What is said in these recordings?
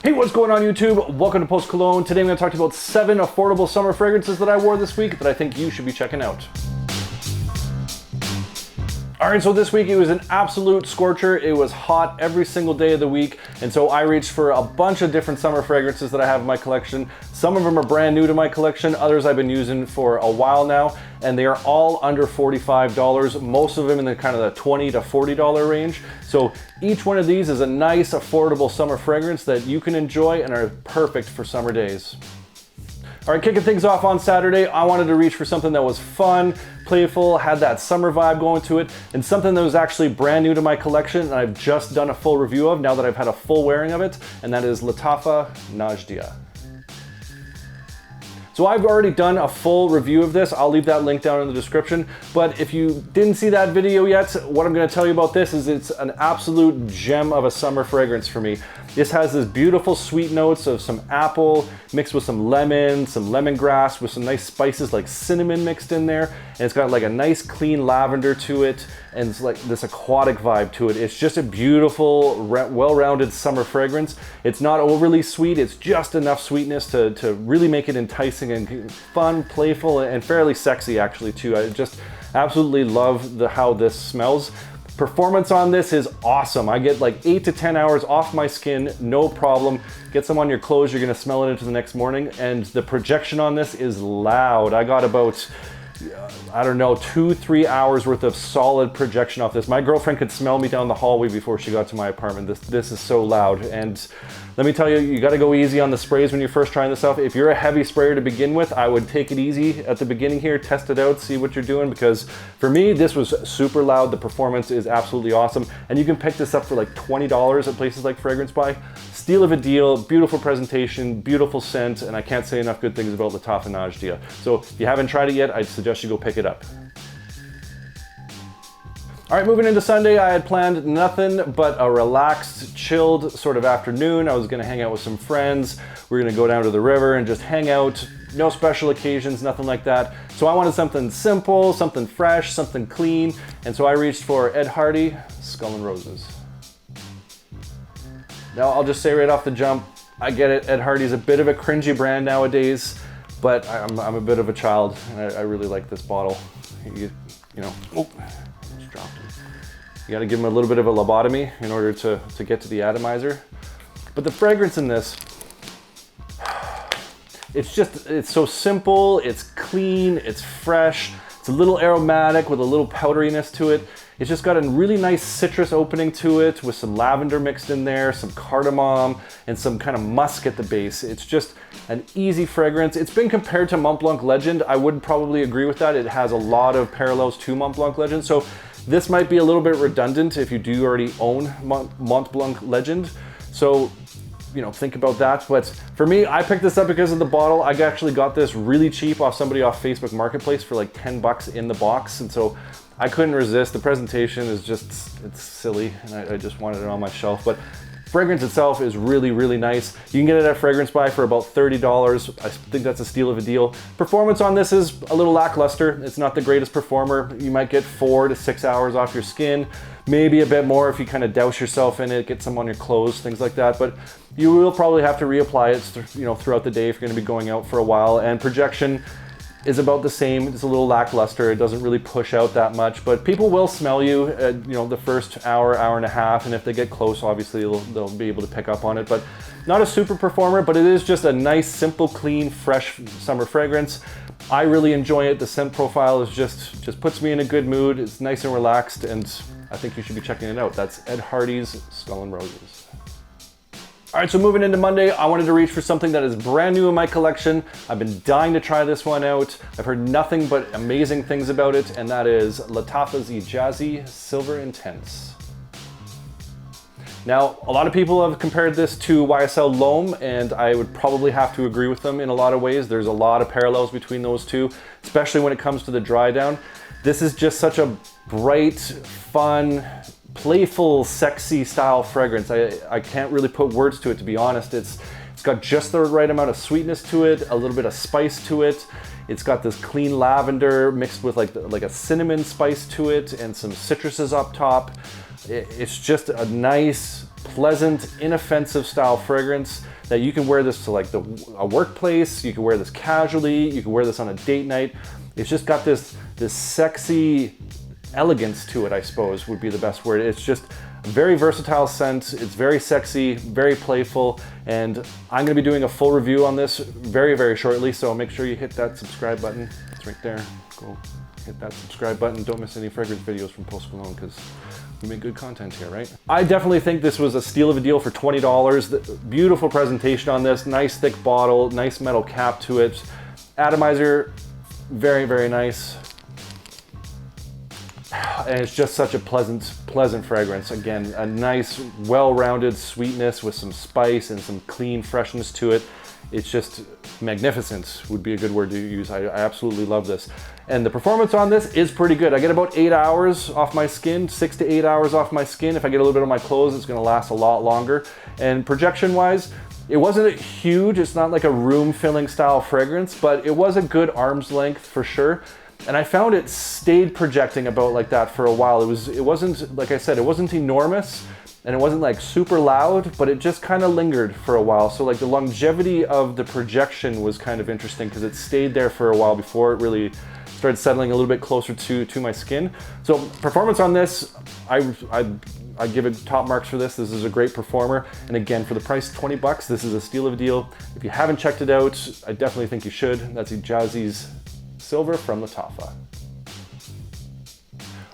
Hey, what's going on YouTube? Welcome to Post Cologne. Today I'm going to talk to you about 7 affordable summer fragrances that I wore this week that I think you should be checking out. Alright, so this week it was an absolute scorcher. It was hot every single day of the week, and so I reached for a bunch of different summer fragrances that I have in my collection. Some of them are brand new to my collection, others I've been using for a while now, and they are all under $45, most of them in the kind of the $20 to $40 range. So each one of these is a nice, affordable summer fragrance that you can enjoy and are perfect for summer days. All right, kicking things off on Saturday, I wanted to reach for something that was fun, playful, had that summer vibe going to it, and something that was actually brand new to my collection and I've just done a full review of now that I've had a full wearing of it, and that is Lattafa Najdia. So I've already done a full review of this. I'll leave that link down in the description. But if you didn't see that video yet, what I'm gonna tell you about this is it's an absolute gem of a summer fragrance for me. This has this beautiful sweet notes of some apple mixed with some lemon, some lemongrass with some nice spices like cinnamon mixed in there. And it's got like a nice clean lavender to it. And it's like this aquatic vibe to it. It's just a beautiful, well-rounded summer fragrance. It's not overly sweet. It's just enough sweetness to really make it enticing and fun, playful, and fairly sexy actually too. I just absolutely love how this smells. Performance on this is awesome. I get like 8 to 10 hours off my skin, no problem. Get some on your clothes, you're gonna smell it into the next morning. And the projection on this is loud. I got about, I don't know, 2-3 hours worth of solid projection off this. My girlfriend could smell me down the hallway before she got to my apartment. This is so loud. And let me tell you, you gotta go easy on the sprays when you're first trying this out. If you're a heavy sprayer to begin with, I would take it easy at the beginning here, test it out, see what you're doing, because for me, this was super loud. The performance is absolutely awesome. And you can pick this up for like $20 at places like Fragrance Buy. Steal of a deal, beautiful presentation, beautiful scent, and I can't say enough good things about Lattafa Najdia. So if you haven't tried it yet, I'd suggest you go pick it up. All right, moving into Sunday, I had planned nothing but a relaxed, chilled sort of afternoon. I was gonna hang out with some friends. We were gonna go down to the river and just hang out. No special occasions, nothing like that. So I wanted something simple, something fresh, something clean. And so I reached for Ed Hardy, Skull and Roses. Now I'll just say right off the jump, I get it, Ed Hardy's a bit of a cringy brand nowadays, but I'm a bit of a child and I really like this bottle. You know, oh. Dropped him. You got to give him a little bit of a lobotomy in order to get to the atomizer. But the fragrance in this, it's so simple, it's clean, it's fresh, it's a little aromatic with a little powderiness to it. It's just got a really nice citrus opening to it with some lavender mixed in there, some cardamom, and some kind of musk at the base. It's just an easy fragrance. It's been compared to Mont Blanc Legend. I would probably agree with that. It has a lot of parallels to Mont Blanc Legend. So this might be a little bit redundant if you do already own Mont Blanc Legend. So, you know, think about that. But for me, I picked this up because of the bottle. I actually got this really cheap off somebody off Facebook Marketplace for like 10 bucks in the box. And so I couldn't resist. The presentation is just, it's silly. And I just wanted it on my shelf. But fragrance itself is really, really nice. You can get it at Fragrance Buy for about $30. I think that's a steal of a deal. Performance on this is a little lackluster. It's not the greatest performer. You might get 4 to 6 hours off your skin, maybe a bit more if you kind of douse yourself in it, get some on your clothes, things like that. But you will probably have to reapply it, you know, throughout the day if you're going to be going out for a while. And projection is about the same. It's a little lackluster. It doesn't really push out that much, but people will smell you, you know, the first hour, hour and a half, and if they get close, obviously they'll be able to pick up on it. But not a super performer, but it is just a nice, simple, clean, fresh summer fragrance. I really enjoy it. The scent profile is just puts me in a good mood. It's nice and relaxed, and I think you should be checking it out. That's Ed Hardy's Skull and Roses. All right, so moving into Monday, I wanted to reach for something that is brand new in my collection. I've been dying to try this one out. I've heard nothing but amazing things about it, and that is Lattafa's Ejaazi Silver Intense. Now, a lot of people have compared this to YSL L'Homme, and I would probably have to agree with them in a lot of ways. There's a lot of parallels between those two, especially when it comes to the dry down. This is just such a bright, fun, playful, sexy style fragrance. I can't really put words to it, to be honest. It's got just the right amount of sweetness to it, a little bit of spice to it. It's got this clean lavender mixed with like a cinnamon spice to it and some citruses up top. It's just a nice, pleasant, inoffensive style fragrance that you can wear this to like a workplace, you can wear this casually, you can wear this on a date night. It's just got this sexy elegance to it, I suppose would be the best word. It's just a very versatile scent. It's very sexy, very playful, and I'm gonna be doing a full review on this very, very shortly, so make sure you hit that subscribe button. It's right there. Go hit that subscribe button. Don't miss any fragrance videos from Post Cologne, because we make good content here, right? I definitely think this was a steal of a deal for $20. The beautiful presentation on this, nice thick bottle, nice metal cap to it. Atomizer, very, very nice. And it's just such a pleasant fragrance. Again, a nice, well-rounded sweetness with some spice and some clean freshness to it. It's just magnificent would be a good word to use. I absolutely love this. And the performance on this is pretty good. I get about 8 hours off my skin, 6 to 8 hours off my skin. If I get a little bit on my clothes, it's gonna last a lot longer. And projection-wise, it wasn't huge. It's not like a room-filling style fragrance, but it was a good arm's length for sure. And I found it stayed projecting about like that for a while. It wasn't, like I said, it wasn't enormous, and it wasn't like super loud, but it just kind of lingered for a while. So like the longevity of the projection was kind of interesting because it stayed there for a while before it really started settling a little bit closer to my skin. So performance on this, I give it top marks for this. This is a great performer. And again, for the price, 20 bucks, this is a steal of a deal. If you haven't checked it out, I definitely think you should. That's Ejaazi's Silver from Lattafa. All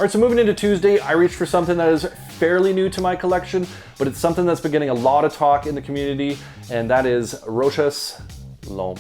right, so moving into Tuesday, I reached for something that is fairly new to my collection, but it's something that's been getting a lot of talk in the community, and that is Rochas L'Homme.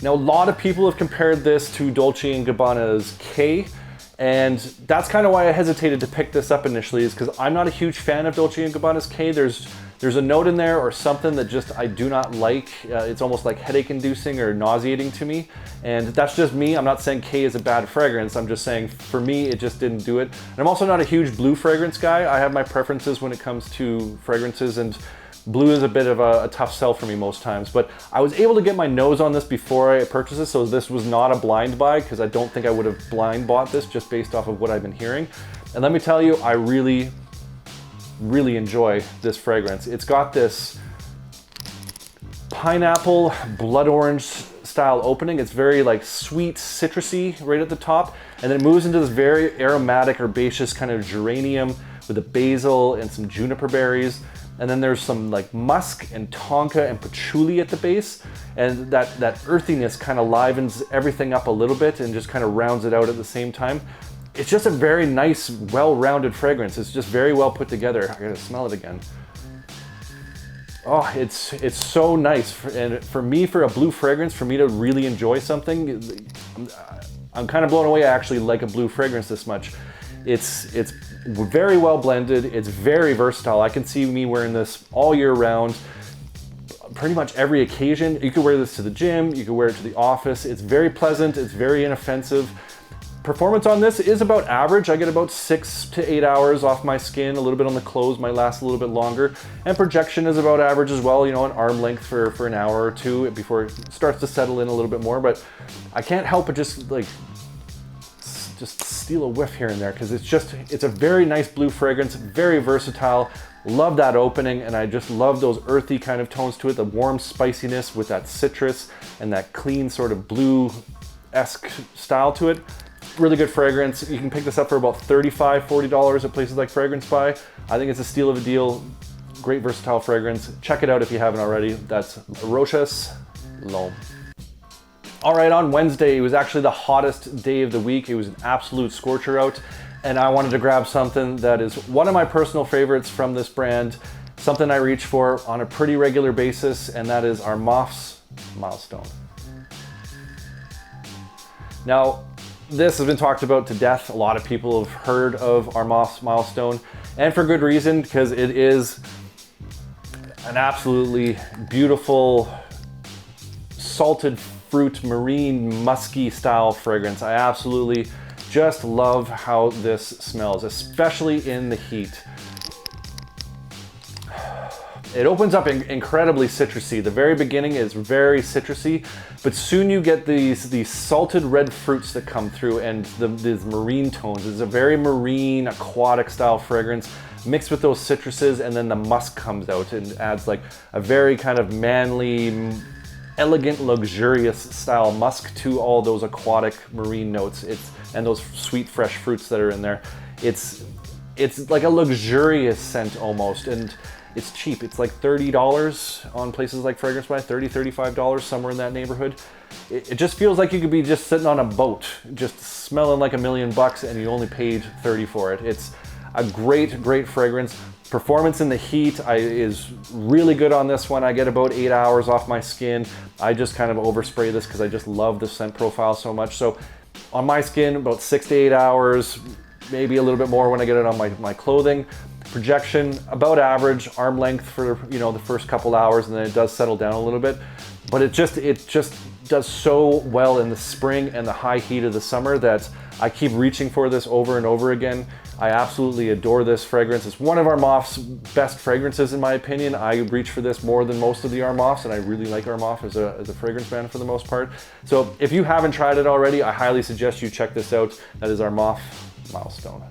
Now, a lot of people have compared this to Dolce & Gabbana's K, and that's kind of why I hesitated to pick this up initially, is because I'm not a huge fan of Dolce & Gabbana's K. There's a note in there or something that just I do not like. It's almost like headache inducing or nauseating to me. And that's just me. I'm not saying K is a bad fragrance. I'm just saying for me, it just didn't do it. And I'm also not a huge blue fragrance guy. I have my preferences when it comes to fragrances, and blue is a bit of a tough sell for me most times. But I was able to get my nose on this before I purchased this, so this was not a blind buy, because I don't think I would have blind bought this just based off of what I've been hearing. And let me tell you, I really enjoy this fragrance. It's got this pineapple, blood orange style opening. It's very like sweet, citrusy right at the top. And then it moves into this very aromatic, herbaceous kind of geranium with a basil and some juniper berries. And then there's some like musk and tonka and patchouli at the base. And that earthiness kind of livens everything up a little bit and just kind of rounds it out at the same time. It's just a very nice, well-rounded fragrance. It's just very well put together. I gotta smell it again. Oh, it's so nice. And for me, for a blue fragrance, for me to really enjoy something, I'm kind of blown away I actually like a blue fragrance this much. It's very well blended. It's very versatile. I can see me wearing this all year round. Pretty much every occasion. You could wear this to the gym. You could wear it to the office. It's very pleasant. It's very inoffensive. Performance on this is about average. I get about 6 to 8 hours off my skin. A little bit on the clothes might last a little bit longer. And projection is about average as well, you know, an arm length for an hour or two before it starts to settle in a little bit more. But I can't help but just steal a whiff here and there, because it's a very nice blue fragrance, very versatile. Love that opening, and I just love those earthy kind of tones to it, the warm spiciness with that citrus and that clean sort of blue-esque style to it. Really good fragrance. You can pick this up for about $35, $40 at places like Fragrance Buy. I think it's a steal of a deal. Great versatile fragrance. Check it out if you haven't already. That's Rochas L'Homme. All right, on Wednesday, it was actually the hottest day of the week. It was an absolute scorcher out, and I wanted to grab something that is one of my personal favorites from this brand, something I reach for on a pretty regular basis, and that is Armaf's Milestone. Now, this has been talked about to death. A lot of people have heard of Armaf's Milestone, and for good reason, because it is an absolutely beautiful salted fruit, marine, musky style fragrance. I absolutely just love how this smells, especially in the heat. It opens up incredibly citrusy. The very beginning is very citrusy, but soon you get these salted red fruits that come through, and these marine tones. It's a very marine, aquatic style fragrance. mixed with those citruses, and then the musk comes out and adds like a very kind of manly, elegant, luxurious style musk to all those aquatic marine notes. And those sweet fresh fruits that are in there. It's like a luxurious scent almost, and it's cheap. It's like $30 on places like Fragrance Buy, $30, $35, somewhere in that neighborhood. It just feels like you could be just sitting on a boat, just smelling like $1 million, and you only paid $30 for it. It's a great, great fragrance. Performance in the heat is really good on this one. I get about 8 hours off my skin. I just kind of overspray this because I just love the scent profile so much. So on my skin, about 6 to 8 hours, maybe a little bit more when I get it on my clothing. Projection, about average, arm length for the first couple hours, and then it does settle down a little bit. But it just does so well in the spring and the high heat of the summer that I keep reaching for this over and over again. I absolutely adore this fragrance. It's one of Armaf's best fragrances in my opinion. I reach for this more than most of the Armafs, and I really like Armaf as a fragrance brand for the most part. So if you haven't tried it already, I highly suggest you check this out. That is Armaf Milestone.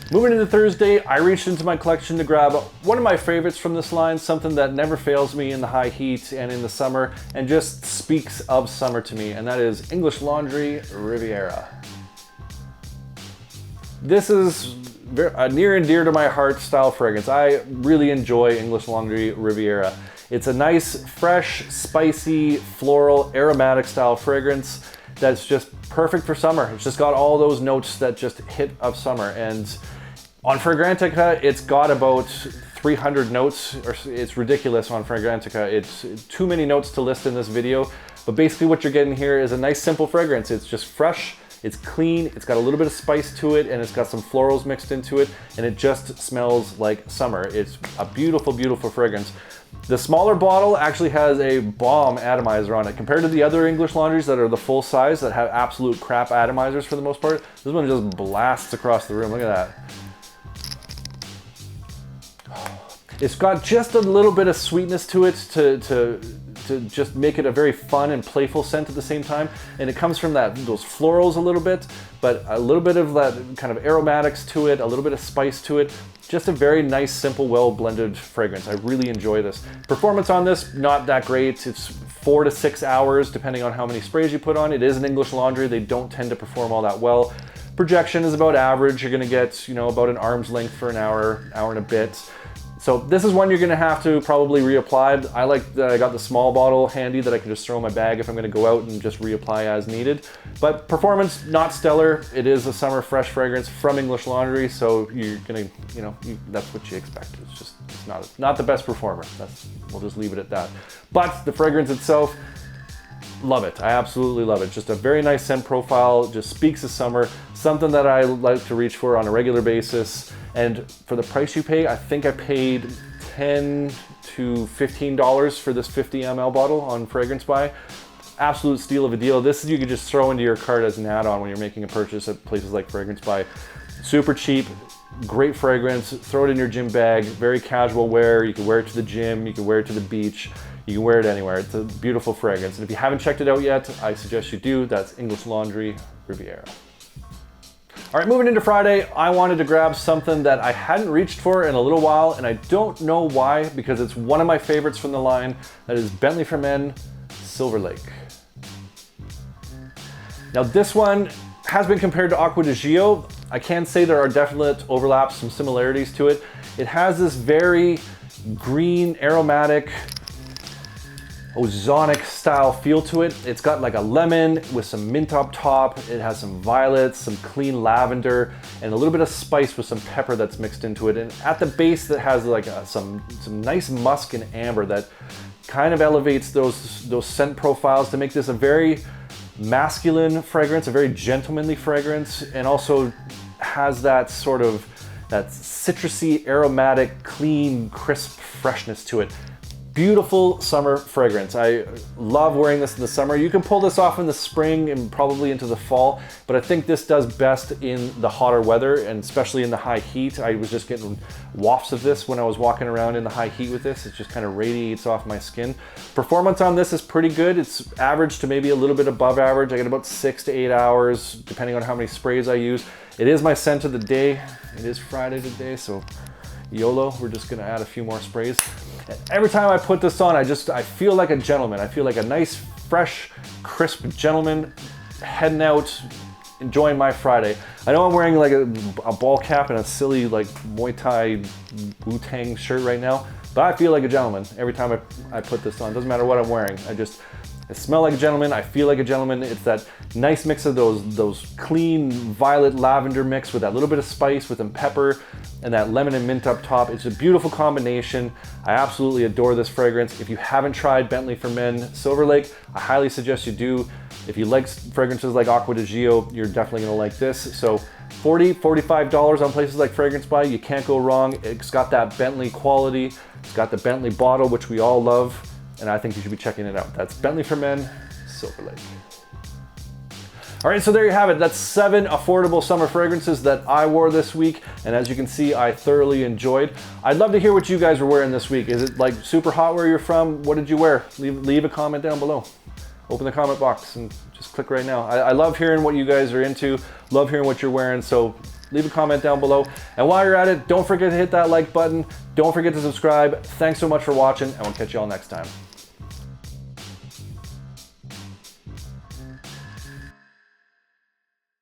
Moving into Thursday, I reached into my collection to grab one of my favorites from this line, something that never fails me in the high heat and in the summer, and just speaks of summer to me, and that is English Laundry Riviera. This is a near and dear to my heart style fragrance. I really enjoy English Laundry Riviera. It's a nice, fresh, spicy, floral, aromatic style fragrance that's just perfect for summer. It's just got all those notes that just hit of summer. And on Fragrantica, it's got about 300 notes, or it's ridiculous on Fragrantica. It's too many notes to list in this video, but basically what you're getting here is a nice simple fragrance. It's just fresh, it's clean, it's got a little bit of spice to it, and it's got some florals mixed into it, and it just smells like summer. It's a beautiful, beautiful fragrance. The smaller bottle actually has a bomb atomizer on it. Compared to the other English laundries that are the full size that have absolute crap atomizers for the most part, this one just blasts across the room. Look at that. It's got just a little bit of sweetness to it to just make it a very fun and playful scent at the same time. And it comes from those florals a little bit, but a little bit of that kind of aromatics to it, a little bit of spice to it. Just a very nice, simple, well-blended fragrance. I really enjoy this. Performance on this, not that great. It's 4 to 6 hours, depending on how many sprays you put on. It is an English laundry. They don't tend to perform all that well. Projection is about average. You're gonna get, about an arm's length for an hour, hour and a bit. So this is one you're gonna have to probably reapply. I like that I got the small bottle handy that I can just throw in my bag if I'm gonna go out and just reapply as needed. But performance, not stellar. It is a summer fresh fragrance from English Laundry, so you're gonna, that's what you expect. It's not the best performer. We'll just leave it at that. But the fragrance itself, love it. I absolutely love it. Just a very nice scent profile, just speaks of summer, something that I like to reach for on a regular basis. And for the price you pay, I think I paid $10 to $15 for this 50 ml bottle on Fragrance Buy. Absolute steal of a deal. This you could just throw into your cart as an add-on when you're making a purchase at places like Fragrance Buy. Super cheap, great fragrance, throw it in your gym bag, very casual wear. You can wear it to the gym, you can wear it to the beach, you can wear it anywhere. It's a beautiful fragrance. And if you haven't checked it out yet, I suggest you do. That's English Laundry Riviera. All right, moving into Friday, I wanted to grab something that I hadn't reached for in a little while, and I don't know why, because it's one of my favorites from the line. That is Bentley For Men SIlverlake. Now this one has been compared to Acqua di Gio. I can say there are definite overlaps, some similarities to it. It has this very green, aromatic, ozonic style feel to it. It's got like a lemon with some mint up top. It has some violets, some clean lavender, and a little bit of spice with some pepper that's mixed into it. And at the base that has like some nice musk and amber that kind of elevates those scent profiles to make this a very masculine fragrance, a very gentlemanly fragrance, and also has that sort of that citrusy, aromatic, clean, crisp freshness to it. Beautiful summer fragrance. I love wearing this in the summer. You can pull this off in the spring and probably into the fall, but I think this does best in the hotter weather, and especially in the high heat. I was just getting wafts of this when I was walking around in the high heat with this. It just kind of radiates off my skin. Performance on this is pretty good. It's average to maybe a little bit above average. I get about 6 to 8 hours, depending on how many sprays I use. It is my scent of the day. It is Friday today, so YOLO, we're just gonna add a few more sprays. Every time I put this on, I feel like a gentleman. I feel like a nice, fresh, crisp gentleman heading out, enjoying my Friday. I know I'm wearing like a ball cap and a silly like Muay Thai Wu-Tang shirt right now, but I feel like a gentleman every time I put this on. Doesn't matter what I'm wearing. I smell like a gentleman, I feel like a gentleman. It's that nice mix of those clean violet lavender mix with that little bit of spice with some pepper and that lemon and mint up top. It's a beautiful combination. I absolutely adore this fragrance. If you haven't tried Bentley For Men SIlverlake, I highly suggest you do. If you like fragrances like Acqua di Gio, you're definitely gonna like this. So $40, $45 on places like Fragrance Buy, you can't go wrong. It's got that Bentley quality. It's got the Bentley bottle, which we all love, and I think you should be checking it out. That's Bentley For Men SIlverlake. All right, so there you have it. That's 7 affordable summer fragrances that I wore this week, and as you can see, I thoroughly enjoyed. I'd love to hear what you guys were wearing this week. Is it like super hot where you're from? What did you wear? Leave a comment down below. Open the comment box and just click right now. I love hearing what you guys are into, love hearing what you're wearing, so leave a comment down below. And while you're at it, don't forget to hit that like button. Don't forget to subscribe. Thanks so much for watching, and we'll catch you all next time.